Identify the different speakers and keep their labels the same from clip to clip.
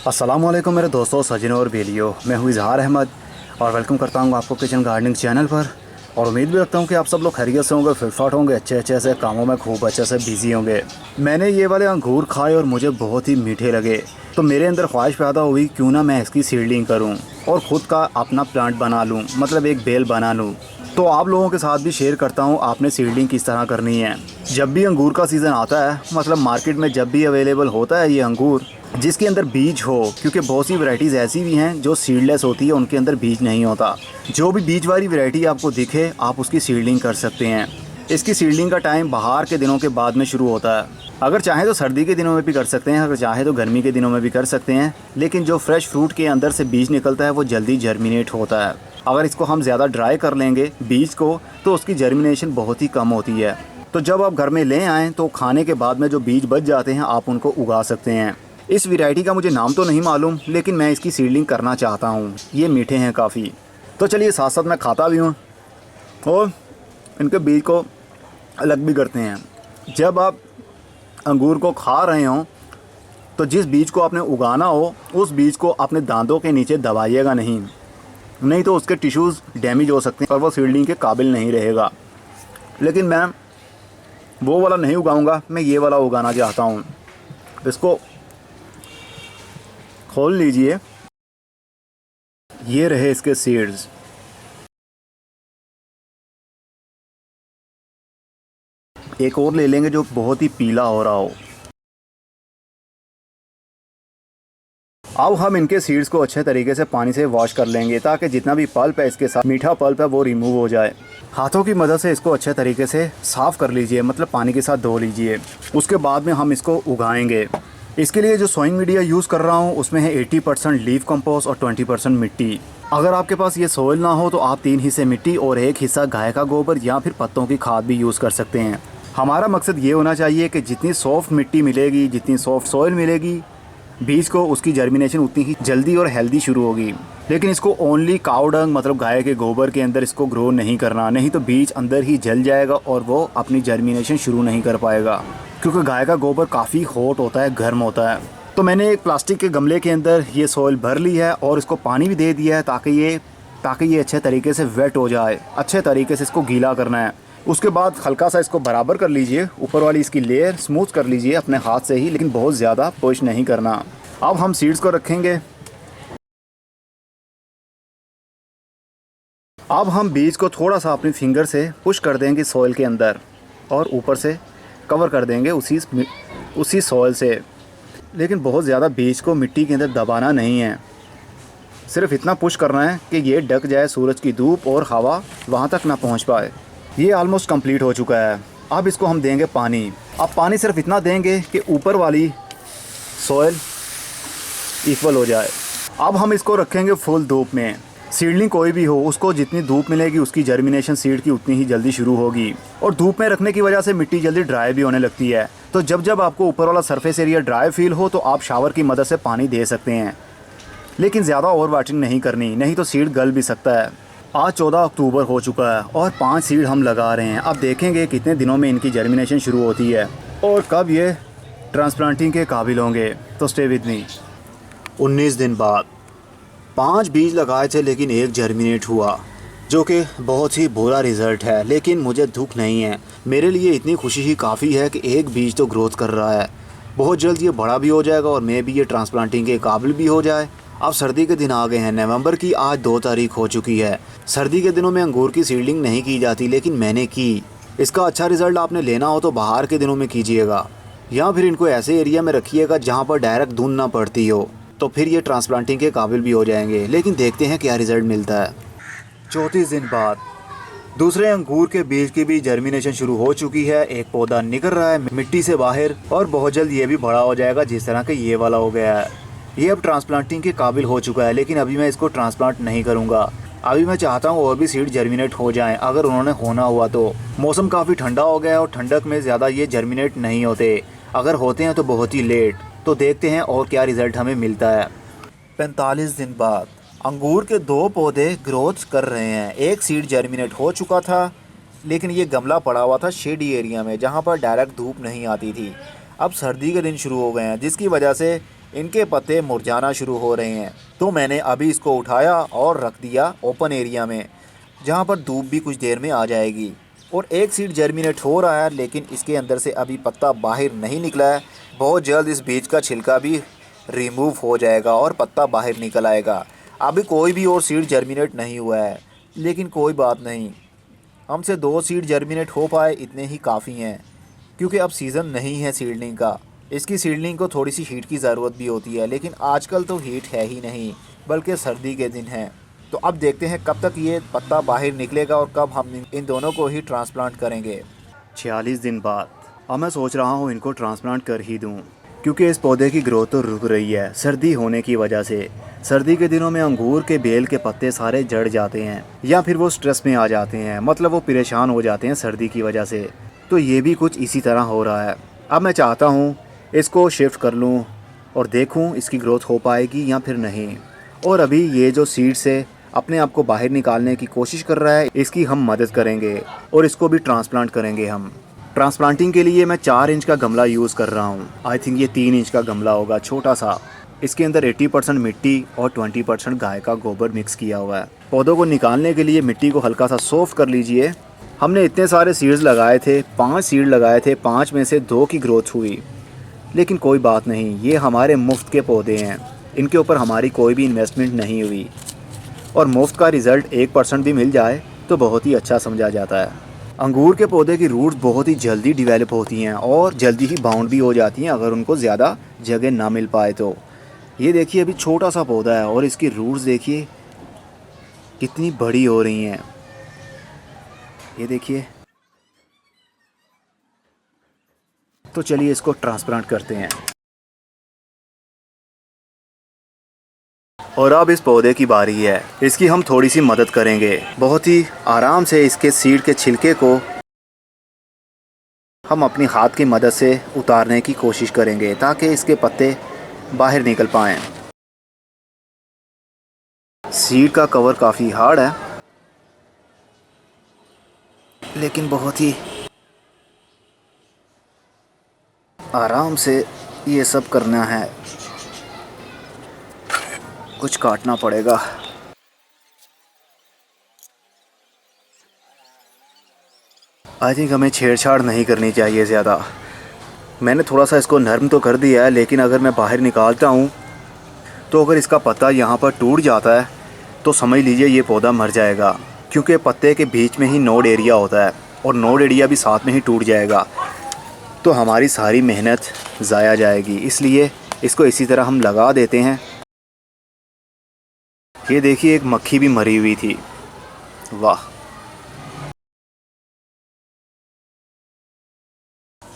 Speaker 1: अस्सलामुअलैकुम मेरे दोस्तों, सजनों और बेलियों। मैं हूँ इजहार अहमद और वेलकम करता हूँ आपको किचन गार्डनिंग चैनल पर। और उम्मीद भी रखता हूँ कि आप सब लोग खैरियत से होंगे, फिटफाट होंगे, अच्छे से कामों में खूब अच्छे से बिजी होंगे। मैंने ये वाले अंगूर खाए और मुझे बहुत ही मीठे लगे, तो मेरे अंदर ख्वाहिश पैदा हुई क्यों ना मैं इसकी सीडलिंग करूँ और ख़ुद का अपना प्लांट बना लूँ, मतलब एक बेल बना लूँ। तो आप लोगों के साथ भी शेयर करता हूँ आपने सीडलिंग किस तरह करनी है। जब भी अंगूर का सीज़न आता है, मतलब मार्केट में जब भी अवेलेबल होता है ये अंगूर जिसके अंदर बीज हो, क्योंकि बहुत सी वैरायटीज़ ऐसी भी हैं जो सीडलेस होती है, उनके अंदर बीज नहीं होता। जो भी बीज वाली वैरायटी आपको दिखे आप उसकी सीडलिंग कर सकते हैं। इसकी सीडलिंग का टाइम बाहर के दिनों के बाद में शुरू होता है। अगर चाहें तो सर्दी के दिनों में भी कर सकते हैं, अगर चाहें तो गर्मी के दिनों में भी कर सकते हैं। लेकिन जो फ्रेश फ्रूट के अंदर से बीज निकलता है वो जल्दी जर्मिनेट होता है। अगर इसको हम ज़्यादा ड्राई कर लेंगे बीज को तो उसकी जर्मिनेशन बहुत ही कम होती है। तो जब आप घर में ले आएँ तो खाने के बाद में जो बीज बच जाते हैं आप उनको उगा सकते हैं। इस वैरायटी का मुझे नाम तो नहीं मालूम, लेकिन मैं इसकी सीडलिंग करना चाहता हूँ। ये मीठे हैं काफ़ी, तो चलिए साथ साथ मैं खाता भी हूँ और इनके बीज को अलग भी करते हैं। जब आप अंगूर को खा रहे हों तो जिस बीज को आपने उगाना हो उस बीज को अपने दांतों के नीचे दबाइएगा नहीं तो उसके टिश्यूज़ डैमेज हो सकते हैं और वो सीडलिंग के काबिल नहीं रहेगा। लेकिन मैं वो वाला नहीं उगाऊंगा, मैं ये वाला उगाना चाहता हूँ। इसको खोल लीजिए, ये रहे इसके सीड्स। एक और ले लेंगे जो बहुत ही पीला हो रहा हो। अब हम इनके सीड्स को अच्छे तरीके से पानी से वॉश कर लेंगे ताकि जितना भी पल्प है इसके साथ मीठा पल्प है वो रिमूव हो जाए। हाथों की मदद से इसको अच्छे तरीके से साफ़ कर लीजिए, मतलब पानी के साथ धो लीजिए। उसके बाद में हम इसको उगाएंगे। इसके लिए जो सोइंग मीडिया यूज़ कर रहा हूँ उसमें है 80% लीफ कंपोस्ट और 20% मिट्टी। अगर आपके पास ये सोइल ना हो तो आप 3 हिस्से मिट्टी और 1 हिस्सा गाय का गोबर या फिर पत्तों की खाद भी यूज़ कर सकते हैं। हमारा मकसद ये होना चाहिए कि जितनी सॉफ्ट मिट्टी मिलेगी, जितनी सॉफ्ट सोइल मिलेगी बीज को, उसकी जर्मिनेशन उतनी ही जल्दी और हेल्दी शुरू होगी। लेकिन इसको ओनली काऊ डंग मतलब गाय के गोबर के अंदर इसको ग्रो नहीं करना, नहीं तो बीज अंदर ही जल जाएगा और वो अपनी जर्मिनेशन शुरू नहीं कर पाएगा, क्योंकि गाय का गोबर काफ़ी हॉट होता है, गर्म होता है। तो मैंने एक प्लास्टिक के गमले के अंदर ये सॉइल भर ली है और इसको पानी भी दे दिया है ताकि ये अच्छे तरीके से वेट हो जाए। अच्छे तरीके से इसको गीला करना है। उसके बाद हल्का सा इसको बराबर कर लीजिए, ऊपर वाली इसकी लेयर स्मूथ कर लीजिए अपने हाथ से ही, लेकिन बहुत ज़्यादा पुश नहीं करना। अब हम सीड्स को रखेंगे। अब हम बीज को थोड़ा सा अपनी फिंगर से पुश कर देंगे सॉइल के अंदर और ऊपर से कवर कर देंगे उसी सॉइल से। लेकिन बहुत ज़्यादा बीज को मिट्टी के अंदर दबाना नहीं है, सिर्फ इतना पुश करना है कि ये ढक जाए, सूरज की धूप और हवा वहाँ तक ना पहुँच पाए। ये ऑलमोस्ट कंप्लीट हो चुका है। अब इसको हम देंगे पानी। अब पानी सिर्फ इतना देंगे कि ऊपर वाली सॉइल इक्वल हो जाए। अब हम इसको रखेंगे फुल धूप में। सीडलिंग कोई भी हो उसको जितनी धूप मिलेगी उसकी जर्मिनेशन सीड की उतनी ही जल्दी शुरू होगी। और धूप में रखने की वजह से मिट्टी जल्दी ड्राई भी होने लगती है। तो जब आपको ऊपर वाला सरफेस एरिया ड्राई फील हो तो आप शावर की मदद से पानी दे सकते हैं, लेकिन ज़्यादा ओवर वाटरिंग नहीं करनी, नहीं तो सीड गल भी सकता है। आज 14 अक्टूबर हो चुका है और 5 सीड हम लगा रहे हैं। अब देखेंगे कितने दिनों में इनकी जर्मिनेशन शुरू होती है और कब ये ट्रांसप्लांटिंग के काबिल होंगे। तो स्टे विद मी। 19 दिन बाद 5 बीज लगाए थे लेकिन एक जर्मिनेट हुआ, जो कि बहुत ही बुरा रिज़ल्ट है। लेकिन मुझे दुख नहीं है, मेरे लिए इतनी खुशी ही काफ़ी है कि एक बीज तो ग्रोथ कर रहा है। बहुत जल्द ये बड़ा भी हो जाएगा और मैं भी ये ट्रांसप्लांटिंग के काबिल भी हो जाए। अब सर्दी के दिन आ गए हैं, नवंबर की आज 2 तारीख हो चुकी है। सर्दी के दिनों में अंगूर की सीडलिंग नहीं की जाती, लेकिन मैंने की। इसका अच्छा रिज़ल्ट आपने लेना हो तो बाहर के दिनों में कीजिएगा, या फिर इनको ऐसे एरिया में रखिएगा जहाँ पर डायरेक्ट धुंध ना पड़ती हो, तो फिर ये ट्रांसप्लांटिंग के काबिल भी हो जाएंगे। लेकिन देखते हैं क्या रिज़ल्ट मिलता है। 34 दिन बाद दूसरे अंगूर के बीज की भी जर्मिनेशन शुरू हो चुकी है। एक पौधा निकल रहा है मिट्टी से बाहर और बहुत जल्द ये भी बड़ा हो जाएगा, जिस तरह के ये वाला हो गया है। ये अब ट्रांसप्लांटिंग के काबिल हो चुका है, लेकिन अभी मैं इसको ट्रांसप्लांट नहीं करूँगा। अभी मैं चाहता हूँ और भी सीड जर्मिनेट हो जाएं, अगर उन्होंने होना हुआ तो। मौसम काफ़ी ठंडा हो गया है और ठंडक में ज़्यादा ये जर्मिनेट नहीं होते, अगर होते हैं तो बहुत ही लेट। तो देखते हैं और क्या रिज़ल्ट हमें मिलता है। 45 दिन बाद अंगूर के 2 पौधे ग्रोथ कर रहे हैं। एक सीड जर्मिनेट हो चुका था, लेकिन ये गमला पड़ा हुआ था शेडी एरिया में जहाँ पर डायरेक्ट धूप नहीं आती थी। अब सर्दी के दिन शुरू हो गए हैं, जिसकी वजह से इनके पत्ते मुरझाना शुरू हो रहे हैं। तो मैंने अभी इसको उठाया और रख दिया ओपन एरिया में, जहाँ पर धूप भी कुछ देर में आ जाएगी। और एक सीड जर्मिनेट हो रहा है, लेकिन इसके अंदर से अभी पत्ता बाहर नहीं निकला है। बहुत जल्द इस बीज का छिलका भी रिमूव हो जाएगा और पत्ता बाहर निकल आएगा। अभी कोई भी और सीड जर्मिनेट नहीं हुआ है, लेकिन कोई बात नहीं, हमसे 2 सीड जर्मिनेट हो पाए इतने ही काफ़ी हैं, क्योंकि अब सीज़न नहीं है सीडलिंग का। इसकी सीडलिंग को थोड़ी सी हीट की ज़रूरत भी होती है, लेकिन आजकल तो हीट है ही नहीं, बल्कि सर्दी के दिन हैं। तो अब देखते हैं कब तक ये पत्ता बाहर निकलेगा और कब हम इन दोनों को ही ट्रांसप्लांट करेंगे। 46 दिन बाद अब मैं सोच रहा हूँ इनको ट्रांसप्लांट कर ही दूँ, क्योंकि इस पौधे की ग्रोथ तो रुक रही है सर्दी होने की वजह से। सर्दी के दिनों में अंगूर के बेल के पत्ते सारे झड़ जाते हैं, या फिर वो स्ट्रेस में आ जाते हैं, मतलब वो परेशान हो जाते हैं सर्दी की वजह से। तो ये भी कुछ इसी तरह हो रहा है। अब मैं चाहता हूँ इसको शिफ्ट कर लूँ और देखूँ इसकी ग्रोथ हो पाएगी या फिर नहीं। और अभी ये जो सीड से अपने आप को बाहर निकालने की कोशिश कर रहा है, इसकी हम मदद करेंगे और इसको भी ट्रांसप्लांट करेंगे हम। ट्रांसप्लांटिंग के लिए मैं 4 इंच का गमला यूज़ कर रहा हूँ। आई थिंक ये 3 इंच का गमला होगा, छोटा सा। इसके अंदर 80% मिट्टी और 20% गाय का गोबर मिक्स किया हुआ है। पौधों को निकालने के लिए मिट्टी को हल्का सा सॉफ्ट कर लीजिए। हमने इतने सारे सीड्स लगाए थे, 5 सीड लगाए थे, 5 में से 2 की ग्रोथ हुई। लेकिन कोई बात नहीं, ये हमारे मुफ्त के पौधे हैं, इनके ऊपर हमारी कोई भी इन्वेस्टमेंट नहीं हुई। और मुफ्त का रिज़ल्ट 1% भी मिल जाए तो बहुत ही अच्छा समझा जाता है। अंगूर के पौधे की रूट्स बहुत ही जल्दी डेवलप होती हैं और जल्दी ही बाउंड भी हो जाती हैं अगर उनको ज़्यादा जगह ना मिल पाए तो। ये देखिए अभी छोटा सा पौधा है और इसकी रूट्स देखिए कितनी बड़ी हो रही हैं। ये देखिए। तो चलिए इसको ट्रांसप्लांट करते हैं। और अब इस पौधे की बारी है, इसकी हम थोड़ी सी मदद करेंगे। बहुत ही आराम से इसके सीड के छिलके को हम अपनी हाथ की मदद से उतारने की कोशिश करेंगे ताकि इसके पत्ते बाहर निकल पाएँ। सीड का कवर काफ़ी हार्ड है, लेकिन बहुत ही आराम से ये सब करना है। कुछ काटना पड़ेगा। आई थिंक हमें छेड़छाड़ नहीं करनी चाहिए ज़्यादा। मैंने थोड़ा सा इसको नरम तो कर दिया है, लेकिन अगर मैं बाहर निकालता हूँ तो अगर इसका पत्ता यहाँ पर टूट जाता है तो समझ लीजिए ये पौधा मर जाएगा, क्योंकि पत्ते के बीच में ही नोड एरिया होता है और नोड एरिया भी साथ में ही टूट जाएगा, तो हमारी सारी मेहनत ज़ाया जाएगी। इसलिए इसको इसी तरह हम लगा देते हैं। ये देखिए एक मक्खी भी मरी हुई थी, वाह।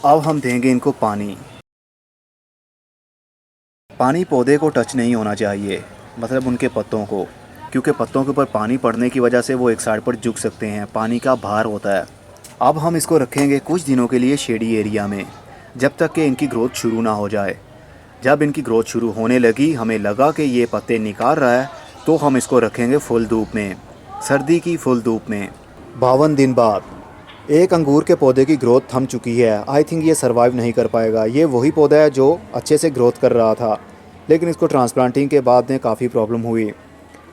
Speaker 1: अब हम देंगे इनको पानी। पानी पौधे को टच नहीं होना चाहिए, मतलब उनके पत्तों को, क्योंकि पत्तों के ऊपर पानी पड़ने की वजह से वो एक साइड पर झुक सकते हैं, पानी का भार होता है। अब हम इसको रखेंगे कुछ दिनों के लिए शेडी एरिया में, जब तक कि इनकी ग्रोथ शुरू ना हो जाए। जब इनकी ग्रोथ शुरू होने लगी, हमें लगा कि ये पत्ते निकाल रहा है, तो हम इसको रखेंगे फुल धूप में, सर्दी की फुल धूप में। 52 दिन बाद एक अंगूर के पौधे की ग्रोथ थम चुकी है। आई थिंक ये सर्वाइव नहीं कर पाएगा। ये वही पौधा है जो अच्छे से ग्रोथ कर रहा था, लेकिन इसको ट्रांसप्लांटिंग के बाद में काफ़ी प्रॉब्लम हुई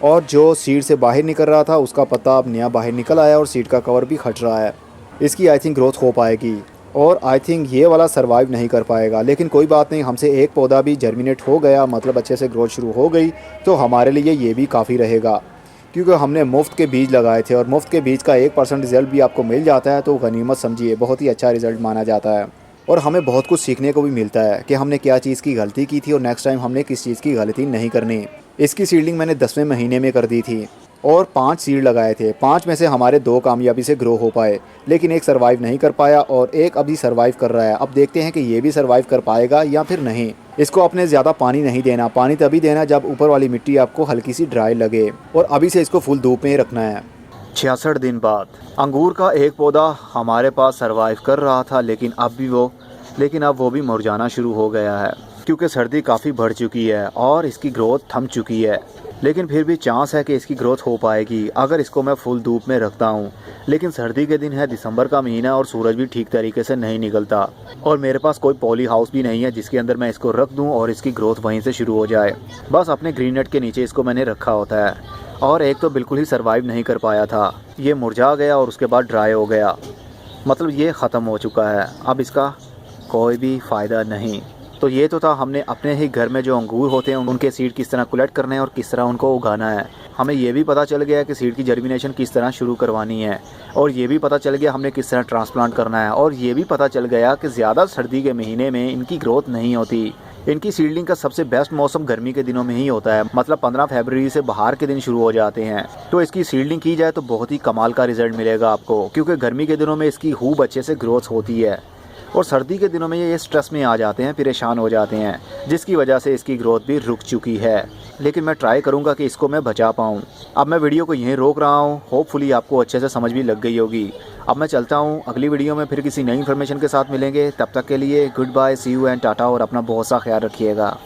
Speaker 1: और जो सीड से बाहर निकल रहा था उसका पत्ता अब नया बाहर निकल आया और सीड का कवर भी हट रहा है। इसकी आई थिंक ग्रोथ हो पाएगी और आई थिंक ये वाला सर्वाइव नहीं कर पाएगा, लेकिन कोई बात नहीं, हमसे एक पौधा भी जर्मिनेट हो गया, मतलब अच्छे से ग्रोथ शुरू हो गई, तो हमारे लिए ये भी काफ़ी रहेगा, क्योंकि हमने मुफ्त के बीज लगाए थे और मुफ्त के बीज का 1% रिज़ल्ट भी आपको मिल जाता है तो गनीमत समझिए, बहुत ही अच्छा रिज़ल्ट माना जाता है। और हमें बहुत कुछ सीखने को भी मिलता है कि हमने क्या चीज़ की गलती की थी और नेक्स्ट टाइम हमने किस चीज़ की गलती नहीं करनी। इसकी सीडलिंग मैंने 10वें महीने में कर दी थी और 5 सीड लगाए थे। 5 में से हमारे 2 कामयाबी से ग्रो हो पाए, लेकिन एक सर्वाइव नहीं कर पाया और एक अभी सर्वाइव कर रहा है। अब देखते हैं कि ये भी सर्वाइव कर पाएगा या फिर नहीं। इसको अपने ज़्यादा पानी नहीं देना, पानी तभी देना जब ऊपर वाली मिट्टी आपको हल्की सी ड्राई लगे, और अभी से इसको फुल धूप में ही रखना है। 66 दिन बाद अंगूर का एक पौधा हमारे पास सर्वाइव कर रहा था, लेकिन अब वो भी मुरझाना शुरू हो गया है, क्योंकि सर्दी काफ़ी बढ़ चुकी है और इसकी ग्रोथ थम चुकी है। लेकिन फिर भी चांस है कि इसकी ग्रोथ हो पाएगी अगर इसको मैं फुल धूप में रखता हूँ। लेकिन सर्दी के दिन है, दिसंबर का महीना और सूरज भी ठीक तरीके से नहीं निकलता और मेरे पास कोई पॉली हाउस भी नहीं है जिसके अंदर मैं इसको रख दूँ और इसकी ग्रोथ वहीं से शुरू हो जाए। बस अपने ग्रीन नेट के नीचे इसको मैंने रखा होता है और एक तो बिल्कुल ही सर्वाइव नहीं कर पाया था, ये मुरझा गया और उसके बाद ड्राई हो गया, मतलब ये ख़त्म हो चुका है, अब इसका कोई भी फ़ायदा नहीं। तो ये तो था हमने अपने ही घर में जो अंगूर होते हैं उनके सीड किस तरह कलेक्ट करने हैं और किस तरह उनको उगाना है। हमें ये भी पता चल गया कि सीड की जर्मिनेशन किस तरह शुरू करवानी है और ये भी पता चल गया हमने किस तरह ट्रांसप्लांट करना है और ये भी पता चल गया कि ज़्यादा सर्दी के महीने में इनकी ग्रोथ नहीं होती। इनकी सीडलिंग का सबसे बेस्ट मौसम गर्मी के दिनों में ही होता है, मतलब 15 फरवरी से बाहर के दिन शुरू हो जाते हैं। तो इसकी सीडलिंग की जाए तो बहुत ही कमाल का रिजल्ट मिलेगा आपको, क्योंकि गर्मी के दिनों में इसकी खूब अच्छे से ग्रोथ होती है और सर्दी के दिनों में ये स्ट्रेस में आ जाते हैं, परेशान हो जाते हैं, जिसकी वजह से इसकी ग्रोथ भी रुक चुकी है। लेकिन मैं ट्राई करूंगा कि इसको मैं बचा पाऊँ। अब मैं वीडियो को यहीं रोक रहा हूँ, होपफुली आपको अच्छे से समझ भी लग गई होगी। अब मैं चलता हूँ, अगली वीडियो में फिर किसी नई इन्फॉर्मेशन के साथ मिलेंगे। तब तक के लिए good bye, see you and tata, और अपना बहुत सा ख्याल रखिएगा।